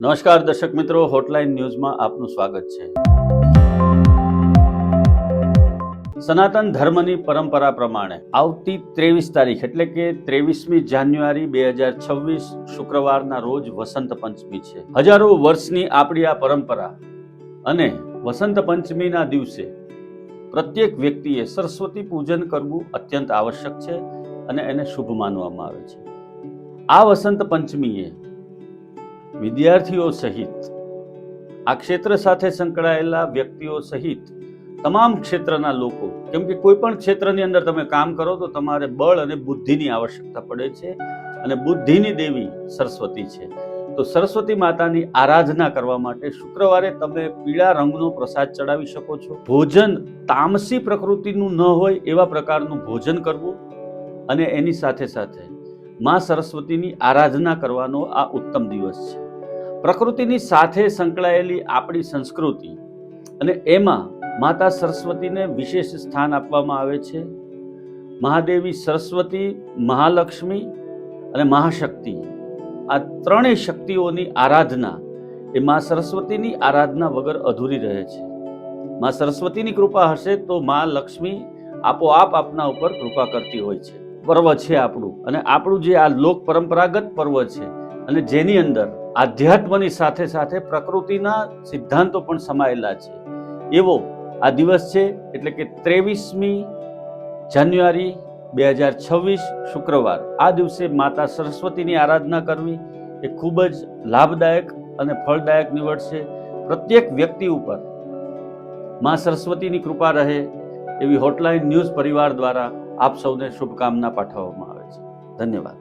નમસ્કાર દર્શક મિત્રો, હોટલાઇન ન્યૂઝમાં આપનું સ્વાગત છે। સનાતન ધર્મની પરંપરા પ્રમાણે આવતી 23 તારીખ એટલે કે 23મી જાન્યુઆરી 2026 શુક્રવારના રોજ વસંત પંચમી છે। હજારો વર્ષની આપણી આ પરંપરા અને વસંત પંચમીના દિવસે પ્રત્યેક વ્યક્તિએ સરસ્વતી પૂજન કરવું અત્યંત આવશ્યક છે અને એને શુભ માનવામાં આવે છે। આ વસંત પંચમીએ વિદ્યાર્થીઓ સહિત આ ક્ષેત્ર સાથે સંકળાયેલા વ્યક્તિઓ સહિત તમામ ક્ષેત્રના લોકો, કેમ કે કોઈ પણ ક્ષેત્રની અંદર તમે કામ કરો તો તમારે બળ અને બુદ્ધિની આવશ્યકતા પડે છે અને બુદ્ધિની દેવી સરસ્વતી છે। તો સરસ્વતી માતાની આરાધના કરવા માટે શુક્રવારે તમે પીળા રંગનો પ્રસાદ ચડાવી શકો છો। ભોજન તામસી પ્રકૃતિનું ન હોય એવા પ્રકારનું ભોજન કરવું અને એની સાથે સાથે માં સરસ્વતીની આરાધના કરવાનો આ ઉત્તમ દિવસ છે। પ્રકૃતિની સાથે સંકળાયેલી આપણી સંસ્કૃતિ અને એમાં માતા સરસ્વતીને વિશેષ સ્થાન આપવામાં આવે છે। મહાદેવી સરસ્વતી, મહાલક્ષ્મી અને મહાશક્તિ, આ ત્રણેય શક્તિઓની આરાધના એ માં સરસ્વતીની આરાધના વગર અધૂરી રહે છે। માં સરસ્વતીની કૃપા હશે તો માં લક્ષ્મી આપોઆપ આપના ઉપર કૃપા કરતી હોય છે। પર્વ છે આપણું, અને આપણું જે આ લોક પરંપરાગત પર્વ છે અને જેની અંદર આધ્યાત્મની સાથે સાથે પ્રકૃતિના સિદ્ધાંતો પણ સમાયેલા છે, એવો આ દિવસ છે। એટલે કે 23મી જાન્યુઆરી 2026 શુક્રવાર, આ દિવસે માતા સરસ્વતીની આરાધના કરવી એ ખૂબ જ લાભદાયક અને ફળદાયક નીવડશે। પ્રત્યેક વ્યક્તિ ઉપર માં સરસ્વતીની કૃપા રહે એવી હોટલાઇન ન્યૂઝ પરિવાર દ્વારા આપ સૌને શુભકામના પાઠવવામાં આવે છે। ધન્યવાદ।